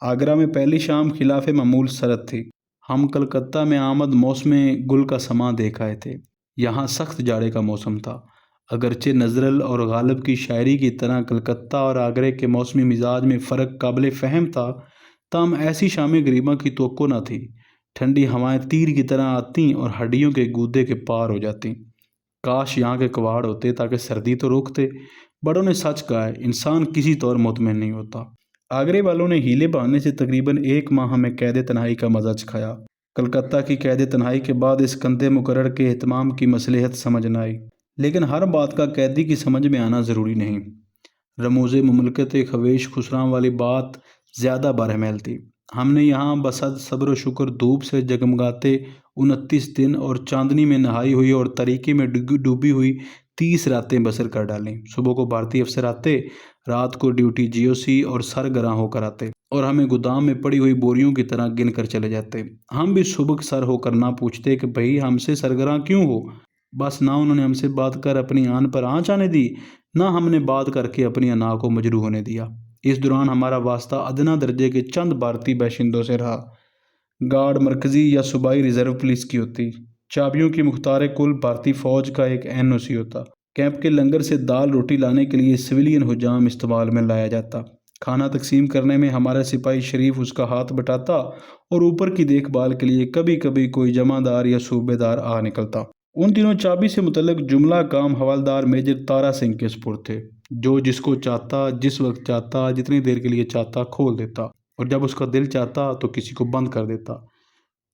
آگرہ میں پہلی شام خلاف معمول سرد تھی۔ ہم کلکتہ میں آمد موسم گل کا سماں دیکھ آئے تھے۔ یہاں سخت جاڑے کا موسم تھا۔ اگرچہ نظرل اور غالب کی شاعری کی طرح کلکتہ اور آگرہ کے موسمی مزاج میں فرق قابل فہم تھا، تاہم ایسی شام گریما کی توقع نہ تھی۔ ٹھنڈی ہوائیں تیر کی طرح آتیں اور ہڈیوں کے گودے کے پار ہو جاتیں۔ کاش یہاں کے کواڑ ہوتے تاکہ سردی تو روکتے۔ بڑوں نے سچ کہا ہے، انسان کسی طور مطمئن نہیں ہوتا۔ آگرے والوں نے ہیلے بہانے سے تقریباً 1 ماہ ہمیں قید تنہائی کا مزہ چکھایا۔ کلکتہ کی قید تنہائی کے بعد اس کندے مقرر کے اہتمام کی مصلحت سمجھ نہ آئی، لیکن ہر بات کا قیدی کی سمجھ میں آنا ضروری نہیں۔ رموز مملکت خویش خسراں والی بات زیادہ برحمل تھی۔ ہم نے یہاں بصد صبر و شکر دھوپ سے جگمگاتے 29 دن اور چاندنی میں نہائی ہوئی اور طریقے میں ڈوبی ہوئی 30 راتیں بسر کر ڈالیں۔ صبح کو بھارتی افسر آتے، رات کو ڈیوٹی جی او سی اور سرگراں ہو کر آتے اور ہمیں گودام میں پڑی ہوئی بوریوں کی طرح گن کر چلے جاتے۔ ہم بھی سبک سر ہو کر نہ پوچھتے کہ بھئی ہم سے سرگراں کیوں ہو؟ بس نہ انہوں نے ہم سے بات کر اپنی آن پر آنچ آنے دی، نہ ہم نے بات کر کے اپنی انا کو مجروح ہونے دیا۔ اس دوران ہمارا واسطہ ادنا درجے کے چند بھارتی باشندوں سے رہا۔ گارڈ مرکزی یا صوبائی ریزرو پولیس کی ہوتی۔ چابیوں کی مختار کل بھارتی فوج کا ایک این او سی ہوتا۔ کیمپ کے لنگر سے دال روٹی لانے کے لیے سویلین حجام استعمال میں لایا جاتا۔ کھانا تقسیم کرنے میں ہمارا سپاہی شریف اس کا ہاتھ بٹاتا اور اوپر کی دیکھ بھال کے لیے کبھی کبھی کوئی جمعدار یا صوبے دار آ نکلتا۔ ان دنوں چابی سے متعلق جملہ کام حوالدار میجر تارا سنگھ کے سپرد تھے، جو جس کو چاہتا، جس وقت چاہتا، جتنی دیر کے لیے چاہتا کھول دیتا اور جب اس کا دل چاہتا تو کسی کو بند کر دیتا۔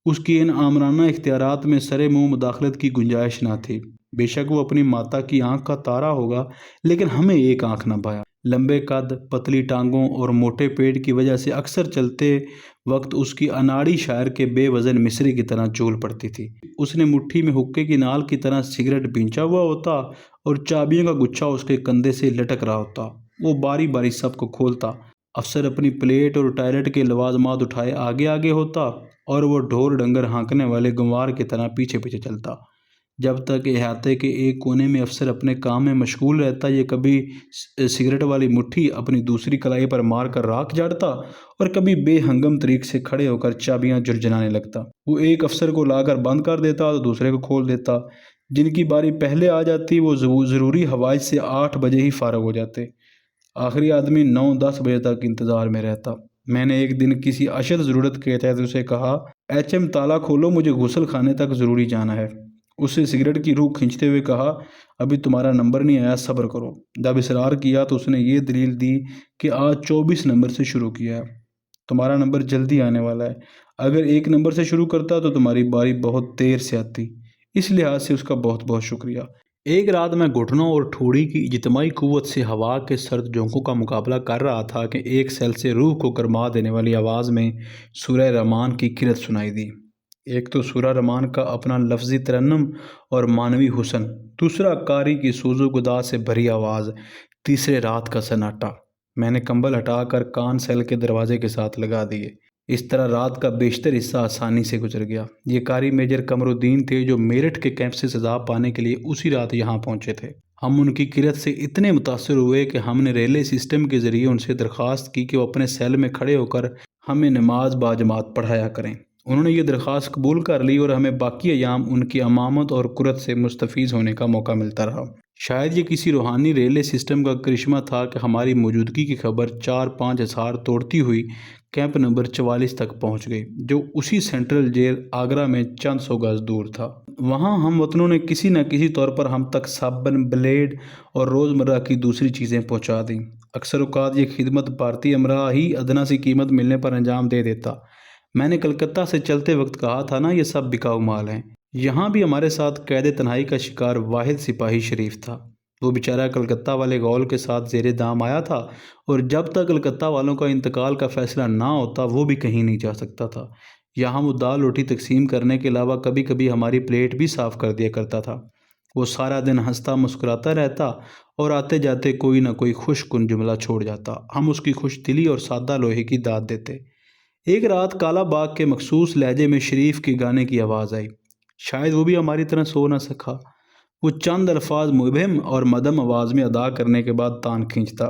اس کی ان آمرانہ اختیارات میں سرے منہ مداخلت کی گنجائش نہ تھی۔ بے شک وہ اپنی ماتا کی آنکھ کا تارا ہوگا، لیکن ہمیں ایک آنکھ نہ پایا۔ لمبے قد، پتلی ٹانگوں اور موٹے پیٹ کی وجہ سے اکثر چلتے وقت اس کی اناڑی شاعر کے بے وزن مصرے کی طرح چول پڑتی تھی۔ اس نے مٹھی میں حقے کی نال کی طرح سگریٹ بھینچا ہوا ہوتا اور چابیوں کا گچھا اس کے کندھے سے لٹک رہا ہوتا۔ وہ باری باری سب کو کھولتا۔ افسر اپنی پلیٹ اور ٹوائلٹ کے لوازمات اٹھائے آگے آگے ہوتا اور وہ ڈھور ڈنگر ہانکنے والے گنوار کی طرح پیچھے پیچھے چلتا۔ جب تک احاطے کے ایک کونے میں افسر اپنے کام میں مشغول رہتا، یہ کبھی سگریٹ والی مٹھی اپنی دوسری کلائی پر مار کر راکھ جاڑتا اور کبھی بے ہنگم طریق سے کھڑے ہو کر چابیاں جھنجھنانے لگتا۔ وہ ایک افسر کو لا کر بند کر دیتا تو دوسرے کو کھول دیتا۔ جن کی باری پہلے آ جاتی وہ ضروری حوائج سے 8 بجے ہی فارغ ہو جاتے۔ آخری آدمی 9-10 بجے تک انتظار میں رہتا۔ میں نے ایک دن کسی اشد ضرورت کے تحت اسے کہا، ایچ ایم تالا کھولو، مجھے غسل خانے تک ضروری جانا ہے۔ اس سے سگریٹ کی روح کھینچتے ہوئے کہا، ابھی تمہارا نمبر نہیں آیا، صبر کرو۔ جب اصرار کیا تو اس نے یہ دلیل دی کہ آج 24 نمبر سے شروع کیا ہے، تمہارا نمبر جلدی آنے والا ہے۔ اگر 1 نمبر سے شروع کرتا تو تمہاری باری بہت دیر سے آتی۔ اس لحاظ سے اس کا بہت بہت شکریہ۔ ایک رات میں گھٹنوں اور ٹھوڑی کی اجتماعی قوت سے ہوا کے سرد جھونکوں کا مقابلہ کر رہا تھا کہ ایک سیل سے روح کو گرما دینے والی آواز میں سورہ رحمان کی قرأت سنائی دی۔ ایک تو سورہ رحمان کا اپنا لفظی ترنم اور معنوی حسن، دوسرا قاری کی سوز و گدا سے بھری آواز، تیسرے رات کا سناٹا۔ میں نے کمبل ہٹا کر کان سیل کے دروازے کے ساتھ لگا دیے۔ اس طرح رات کا بیشتر حصہ آسانی سے گزر گیا۔ یہ قاری میجر قمر الدین تھے جو میرٹھ کے کیمپ سے سزا پانے کے لیے اسی رات یہاں پہنچے تھے۔ ہم ان کی قرأت سے اتنے متاثر ہوئے کہ ہم نے ریلے سسٹم کے ذریعے ان سے درخواست کی کہ وہ اپنے سیل میں کھڑے ہو کر ہمیں نماز باجماعت پڑھایا کریں۔ انہوں نے یہ درخواست قبول کر لی اور ہمیں باقی ایام ان کی امامت اور قرت سے مستفیض ہونے کا موقع ملتا رہا۔ شاید یہ کسی روحانی ریلے سسٹم کا کرشمہ تھا کہ ہماری موجودگی کی خبر 4-5 اظہار توڑتی ہوئی کیمپ نمبر 44 تک پہنچ گئی، جو اسی سینٹرل جیل آگرہ میں چند سو گز دور تھا۔ وہاں ہم وطنوں نے کسی نہ کسی طور پر ہم تک صابن، بلیڈ اور روزمرہ کی دوسری چیزیں پہنچا دیں۔ اکثر اوقات یہ خدمت بھارتی امرا ہی ادنا سی قیمت ملنے پر انجام دے دیتا۔ میں نے کلکتہ سے چلتے وقت کہا تھا نا، یہ سب بکاؤ مال ہیں۔ یہاں بھی ہمارے ساتھ قید تنہائی کا شکار واحد سپاہی شریف تھا۔ وہ بیچارہ کلکتہ والے غول کے ساتھ زیر دام آیا تھا اور جب تک کلکتہ والوں کا انتقال کا فیصلہ نہ ہوتا وہ بھی کہیں نہیں جا سکتا تھا۔ یہاں وہ دال روٹی تقسیم کرنے کے علاوہ کبھی کبھی ہماری پلیٹ بھی صاف کر دیا کرتا تھا۔ وہ سارا دن ہنستا مسکراتا رہتا اور آتے جاتے کوئی نہ کوئی خوش کن جملہ چھوڑ جاتا۔ ہم اس کی خوش دلی اور سادہ لوہے کی داد دیتے۔ ایک رات کالا باغ کے مخصوص لہجے میں شریف کے گانے کی آواز آئی۔ شاید وہ بھی ہماری طرح سو نہ سکا۔ وہ چند الفاظ مبہم اور مدھم آواز میں ادا کرنے کے بعد تان کھینچتا۔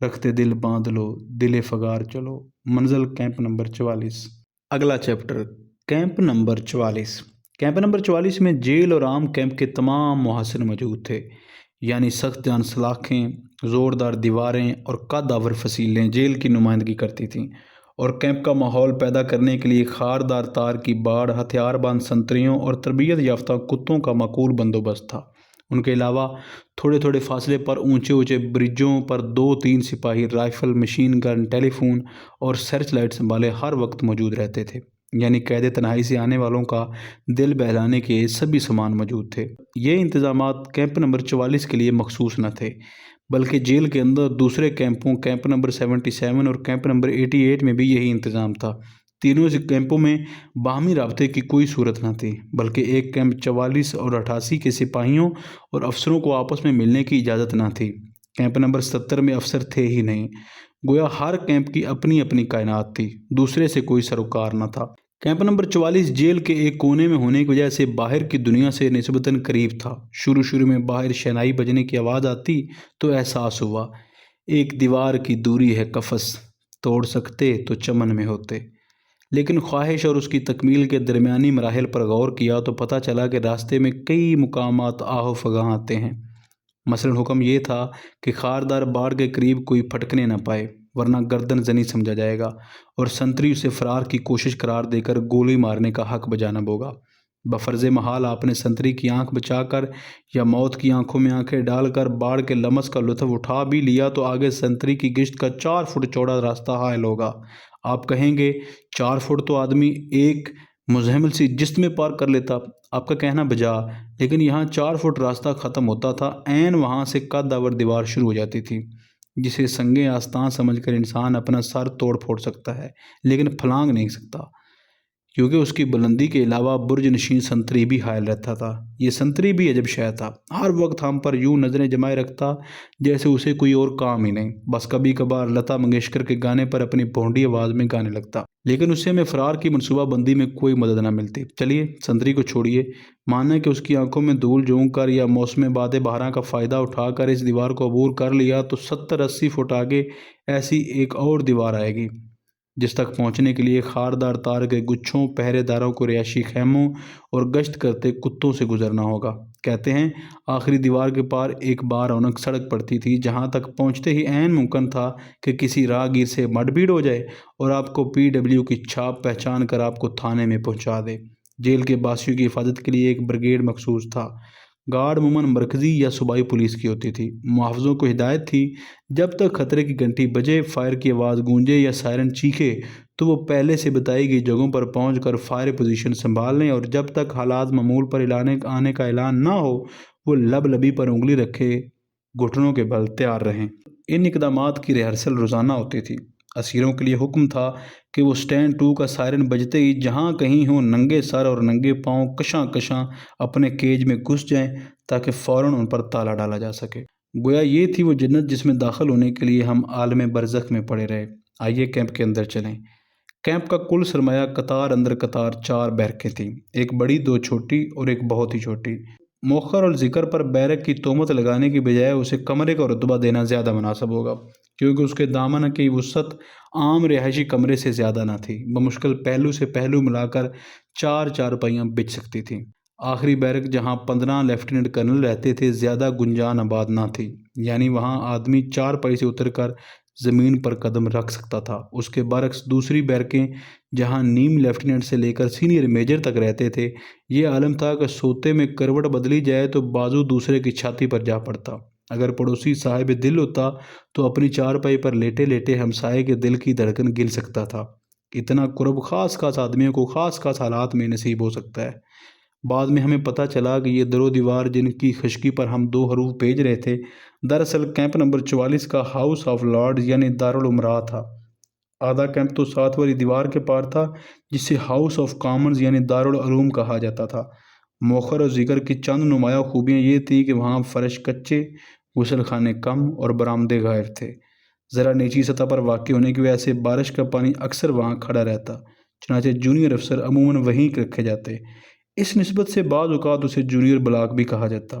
رکھتے دل باندھ لو دل فگار چلو، منزل کیمپ نمبر 44۔ اگلا chapter camp number 44۔ Camp number 44 میں جیل اور عام کیمپ کے تمام محاسن موجود تھے، یعنی سخت جان سلاخیں، زوردار دیواریں اور قد آور فصیلیں جیل کی نمائندگی کرتی تھیں، اور کیمپ کا ماحول پیدا کرنے کے لیے خاردار تار کی باڑ، ہتھیار بند سنتریوں اور تربیت یافتہ کتوں کا معقول بندوبست تھا۔ ان کے علاوہ تھوڑے تھوڑے فاصلے پر اونچے اونچے برجوں پر 2-3 سپاہی رائفل، مشین گن، ٹیلی فون اور سرچ لائٹ سنبھالے ہر وقت موجود رہتے تھے، یعنی قید تنہائی سے آنے والوں کا دل بہلانے کے سبھی سامان موجود تھے۔ یہ انتظامات کیمپ نمبر 44 کے لیے مخصوص نہ تھے، بلکہ جیل کے اندر دوسرے کیمپوں کیمپ نمبر 77 اور کیمپ نمبر 88 میں بھی یہی انتظام تھا۔ تینوں کیمپوں میں باہمی رابطے کی کوئی صورت نہ تھی، بلکہ ایک کیمپ 44 اور 88 کے سپاہیوں اور افسروں کو آپس میں ملنے کی اجازت نہ تھی۔ کیمپ نمبر 70 میں افسر تھے ہی نہیں، گویا ہر کیمپ کی اپنی اپنی کائنات تھی، دوسرے سے کوئی سروکار نہ تھا۔ کیمپ نمبر 44 جیل کے ایک کونے میں ہونے کی وجہ سے باہر کی دنیا سے نسبتاً قریب تھا۔ شروع میں باہر شہنائی بجنے کی آواز آتی تو احساس ہوا ایک دیوار کی دوری ہے قفس، توڑ سکتے تو چمن میں ہوتے، لیکن خواہش اور اس کی تکمیل کے درمیانی مراحل پر غور کیا تو پتہ چلا کہ راستے میں کئی مقامات آہ و فغاں آتے ہیں۔ مثلاً حکم یہ تھا کہ خاردار باڑ کے قریب کوئی پھٹکنے نہ پائے، ورنہ گردن زنی سمجھا جائے گا اور سنتری اسے فرار کی کوشش قرار دے کر گولی مارنے کا حق بجانب ہوگا۔ بفرض محال آپ نے سنتری کی آنکھ بچا کر یا موت کی آنکھوں میں آنکھیں ڈال کر باڑ کے لمس کا لطف اٹھا بھی لیا تو آگے سنتری کی گشت کا 4 فٹ چوڑا راستہ حائل ہوگا۔ آپ کہیں گے 4 فٹ تو آدمی ایک مزحمل سی جست میں پار کر لیتا، آپ کا کہنا بجا، لیکن یہاں 4 فٹ راستہ ختم ہوتا تھا، عین وہاں سے قد آور دیوار شروع ہو جاتی تھی، جسے سنگ آستان سمجھ کر انسان اپنا سر توڑ پھوڑ سکتا ہے لیکن پھلانگ نہیں سکتا، کیونکہ اس کی بلندی کے علاوہ برج نشین سنتری بھی حائل رہتا تھا۔ یہ سنتری بھی عجب شے تھا، ہر وقت ہم پر یوں نظریں جمائے رکھتا جیسے اسے کوئی اور کام ہی نہیں، بس کبھی کبھار لتا منگیشکر کے گانے پر اپنی بھونڈی آواز میں گانے لگتا، لیکن اس سے ہمیں فرار کی منصوبہ بندی میں کوئی مدد نہ ملتی۔ چلیے سنتری کو چھوڑیے، مانا کہ اس کی آنکھوں میں دھول جھونک کر یا موسم باد بہاراں کا فائدہ اٹھا کر اس دیوار کو عبور کر لیا تو 70-80 فٹ آگے ایسی ایک اور دیوار آئے گی جس تک پہنچنے کے لیے خاردار تار کے گچھوں، پہرے داروں کو رہائشی خیموں اور گشت کرتے کتوں سے گزرنا ہوگا۔ کہتے ہیں آخری دیوار کے پار ایک بار رونق سڑک پڑتی تھی، جہاں تک پہنچتے ہی عین ممکن تھا کہ کسی راہگیر سے مڈ بھیڑ ہو جائے اور آپ کو PW کی چھاپ پہچان کر آپ کو تھانے میں پہنچا دے۔ جیل کے باسیوں کی حفاظت کے لیے ایک بریگیڈ مخصوص تھا۔ گارڈ عموماً مرکزی یا صوبائی پولیس کی ہوتی تھی۔ محافظوں کو ہدایت تھی جب تک خطرے کی گھنٹی بجے، فائر کی آواز گونجے یا سائرن چیخے تو وہ پہلے سے بتائی گئی جگہوں پر پہنچ کر فائر پوزیشن سنبھال لیں، اور جب تک حالات معمول پر آنے کا اعلان نہ ہو وہ لب لبی پر انگلی رکھے گھٹنوں کے بل تیار رہیں۔ ان اقدامات کی ریہرسل روزانہ ہوتی تھی۔ اسیروں کے لیے حکم تھا کہ وہ اسٹینڈ 2 کا سائرن بجتے ہی جہاں کہیں ہوں ننگے سر اور ننگے پاؤں کشاں کشاں اپنے کیج میں گھس جائیں تاکہ فوراً ان پر تالا ڈالا جا سکے۔ گویا یہ تھی وہ جنت جس میں داخل ہونے کے لیے ہم عالم برزخ میں پڑے رہے۔ آئیے کیمپ کے اندر چلیں۔ کیمپ کا کل سرمایہ قطار اندر قطار 4 بیرکیں تھیں، ایک بڑی، 2 چھوٹی اور ایک بہت ہی چھوٹی۔ موخر اور ذکر پر بیرک کی تہمت لگانے کی بجائے اسے کمرے کا رتبہ دینا زیادہ مناسب ہوگا، کیونکہ اس کے دامن کی وسعت عام رہائشی کمرے سے زیادہ نہ تھی، بمشکل پہلو سے پہلو ملا کر 4 چارپائیاں بچ سکتی تھیں۔ آخری بیرک جہاں 15 لیفٹیننٹ کرنل رہتے تھے زیادہ گنجان آباد نہ تھی، یعنی وہاں آدمی 4 پائی سے اتر کر زمین پر قدم رکھ سکتا تھا۔ اس کے برعکس دوسری بیرکیں جہاں نیم لیفٹیننٹ سے لے کر سینئر میجر تک رہتے تھے، یہ عالم تھا کہ سوتے میں کروٹ بدلی جائے تو بازو دوسرے کی چھاتی پر جا پڑتا۔ اگر پڑوسی صاحب دل ہوتا تو اپنی 4 پائی پر لیٹے لیٹے ہمسائے کے دل کی دھڑکن گن سکتا تھا۔ اتنا قرب خاص آدمیوں کو خاص حالات میں نصیب ہو سکتا ہے۔ بعد میں ہمیں پتہ چلا کہ یہ در و دیوار جن کی خشکی پر ہم 2 حروف بھیج رہے تھے دراصل کیمپ نمبر 44 کا ہاؤس آف لارڈز یعنی دارالامراء تھا۔ آدھا کیمپ تو 7 والی دیوار کے پار تھا جسے ہاؤس آف کامنز یعنی دارالعلوم کہا جاتا تھا۔ موخر اور ذکر کی چند نمایاں خوبیاں یہ تھیں کہ وہاں فرش کچے، غسل خانے کم اور برآمدے غائب تھے۔ ذرا نیچی سطح پر واقع ہونے کی وجہ سے بارش کا پانی اکثر وہاں کھڑا رہتا، چنانچہ جونیئر افسر عموماً وہیں رکھے جاتے۔ اس نسبت سے بعض اوقات اسے جونیئر بلاک بھی کہا جاتا۔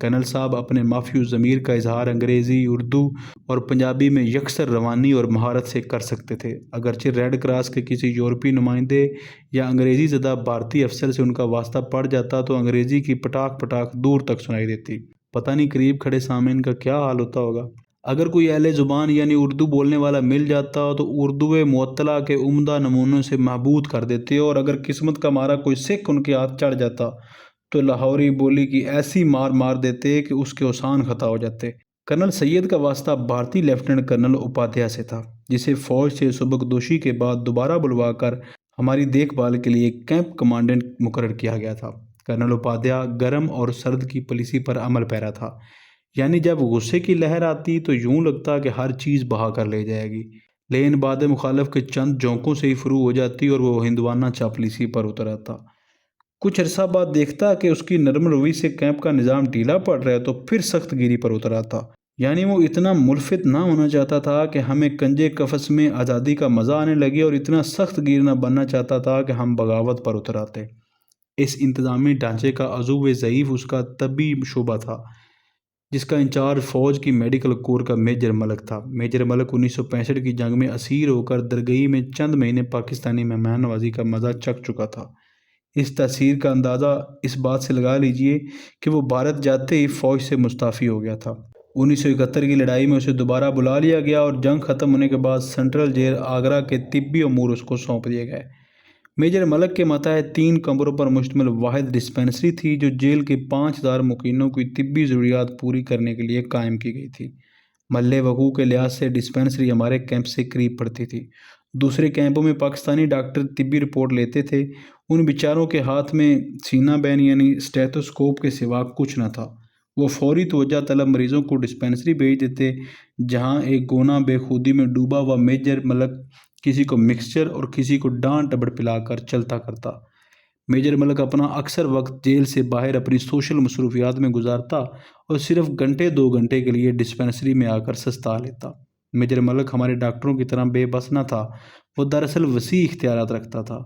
کرنل صاحب اپنے مافیو ضمیر کا اظہار انگریزی، اردو اور پنجابی میں یکسر روانی اور مہارت سے کر سکتے تھے، اگرچہ ریڈ کراس کے کسی یورپی نمائندے یا انگریزی زدہ بھارتی افسر سے ان کا واسطہ پڑ جاتا تو انگریزی کی پٹاخ پٹاخ دور تک سنائی دیتی۔ پتہ نہیں قریب کھڑے سامعین کا کیا حال ہوتا ہوگا۔ اگر کوئی اہل زبان یعنی اردو بولنے والا مل جاتا تو اردو معطلہ کے عمدہ نمونوں سے محبوط کر دیتے، اور اگر قسمت کا مارا کوئی سکھ ان کے ہاتھ چڑھ جاتا تو لاہوری بولی کی ایسی مار دیتے کہ اس کے اوسان خطا ہو جاتے۔ کرنل سید کا واسطہ بھارتی لیفٹیننٹ کرنل اپادھیائے سے تھا، جسے فوج سے سبکدوشی کے بعد دوبارہ بلوا کر ہماری دیکھ بھال کے لیے کیمپ کمانڈنٹ مقرر کیا گیا تھا۔ کرنل اپادھیائے گرم اور سرد کی پالیسی پر عمل پیرا تھا، یعنی جب غصے کی لہر آتی تو یوں لگتا کہ ہر چیز بہا کر لے جائے گی، لیکن بعد مخالف کے چند جونکوں سے ہی فروغ ہو جاتی اور وہ ہندوانہ چاپلوسی پر اتر آتا۔ کچھ عرصہ بعد دیکھتا کہ اس کی نرم روی سے کیمپ کا نظام ڈھیلا پڑ رہا ہے تو پھر سخت گیری پر اتر آتا، یعنی وہ اتنا ملفت نہ ہونا چاہتا تھا کہ ہمیں کنجے قفس میں آزادی کا مزہ آنے لگے، اور اتنا سخت گیر نہ بننا چاہتا تھا کہ ہم بغاوت پر اتر آتے۔ اس انتظامی ڈھانچے کا عضو ضعیف اس کا طبی شعبہ تھا، جس کا انچارج فوج کی میڈیکل کور کا میجر ملک تھا۔ میجر ملک 1965 کی جنگ میں اسیر ہو کر درگئی میں چند مہینے پاکستانی مہمان نوازی کا مزہ چکھ چکا تھا۔ اس تاثیر کا اندازہ اس بات سے لگا لیجئے کہ وہ بھارت جاتے ہی فوج سے مستعفی ہو گیا تھا۔ 1971 کی لڑائی میں اسے دوبارہ بلا لیا گیا اور جنگ ختم ہونے کے بعد سینٹرل جیل آگرہ کے طبی امور اس کو سونپ دیے گئے۔ میجر ملک کے ماتحت 3 کمروں پر مشتمل واحد ڈسپنسری تھی جو جیل کے 5000 مقینوں کی طبی ضروریات پوری کرنے کے لیے قائم کی گئی تھی۔ محلِ وقوع کے لحاظ سے ڈسپنسری ہمارے کیمپ سے قریب پڑتی تھی۔ دوسرے کیمپوں میں پاکستانی ڈاکٹر طبی رپورٹ لیتے تھے، ان بیچاروں کے ہاتھ میں سینہ بین یعنی اسٹیتھوسکوپ کے سوا کچھ نہ تھا۔ وہ فوری توجہ طلب مریضوں کو ڈسپنسری بھیج دیتے، جہاں ایک گونا بے خودی میں ڈوبا ہوا میجر ملک کسی کو مکسچر اور کسی کو ڈانٹ ٹبڑ پلا کر چلتا کرتا۔ میجر ملک اپنا اکثر وقت جیل سے باہر اپنی سوشل مصروفیات میں گزارتا اور صرف گھنٹے 2 گھنٹے کے لیے ڈسپنسری میں آ کر سستا لیتا۔ میجر ملک ہمارے ڈاکٹروں کی طرح بے بس نہ تھا، وہ دراصل وسیع اختیارات رکھتا تھا۔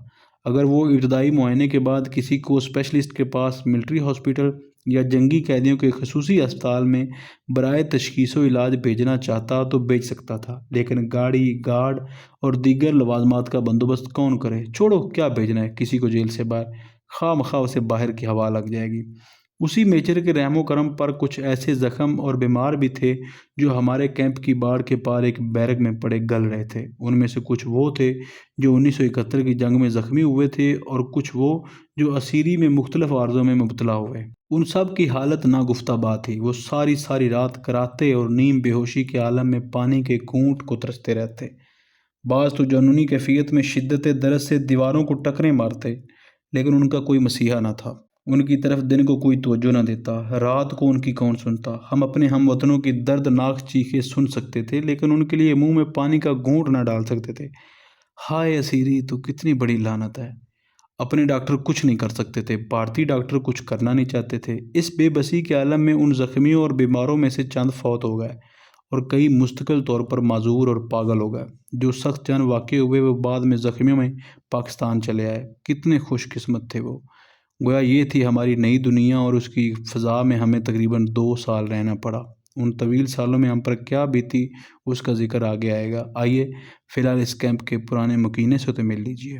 اگر وہ ابتدائی معائنے کے بعد کسی کو اسپیشلسٹ کے پاس ملٹری ہاسپٹل یا جنگی قیدیوں کے خصوصی اسپتال میں برائے تشخیص و علاج بھیجنا چاہتا تو بھیج سکتا تھا، لیکن گاڑی، گارڈ اور دیگر لوازمات کا بندوبست کون کرے؟ چھوڑو، کیا بھیجنا ہے کسی کو جیل سے باہر، خواہ مخواہ اسے باہر کی ہوا لگ جائے گی۔ اسی میجر کے رحم و کرم پر کچھ ایسے زخم اور بیمار بھی تھے جو ہمارے کیمپ کی باڑ کے پار ایک بیرک میں پڑے گل رہے تھے۔ ان میں سے کچھ وہ تھے جو 1971 کی جنگ میں زخمی ہوئے تھے، اور کچھ وہ جو اسیری میں مختلف عارضوں میں مبتلا ہوئے۔ ان سب کی حالت ناگفتہ بات تھی۔ وہ ساری رات کراتے اور نیم بے ہوشی کے عالم میں پانی کے گھونٹ کو ترستے رہتے۔ بعض تو جنونی کیفیت میں شدت درد سے دیواروں کو ٹکریں مارتے، لیکن ان کا کوئی مسیحا نہ تھا۔ ان کی طرف دن کو کوئی توجہ نہ دیتا، رات کو ان کی کون سنتا۔ ہم اپنے ہم وطنوں کی دردناک چیخیں سن سکتے تھے، لیکن ان کے لیے منہ میں پانی کا گھونٹ نہ ڈال سکتے تھے۔ ہائے اسیری، تو کتنی بڑی لعنت ہے! اپنے ڈاکٹر کچھ نہیں کر سکتے تھے، بھارتی ڈاکٹر کچھ کرنا نہیں چاہتے تھے۔ اس بے بسی کے عالم میں ان زخمیوں اور بیماروں میں سے چند فوت ہو گئے، اور کئی مستقل طور پر معذور اور پاگل ہو گئے۔ جو سخت جان واقع ہوئے وہ بعد میں زخمیوں میں پاکستان چلے آئے۔ کتنے خوش قسمت تھے وہ! گویا یہ تھی ہماری نئی دنیا، اور اس کی فضا میں ہمیں تقریباً 2 سال رہنا پڑا۔ ان طویل سالوں میں ہم پر کیا بیتی اس کا ذکر آگے آئے گا۔ آئیے فی الحال اس کیمپ کے پرانے مکینے سے تو مل لیجیے۔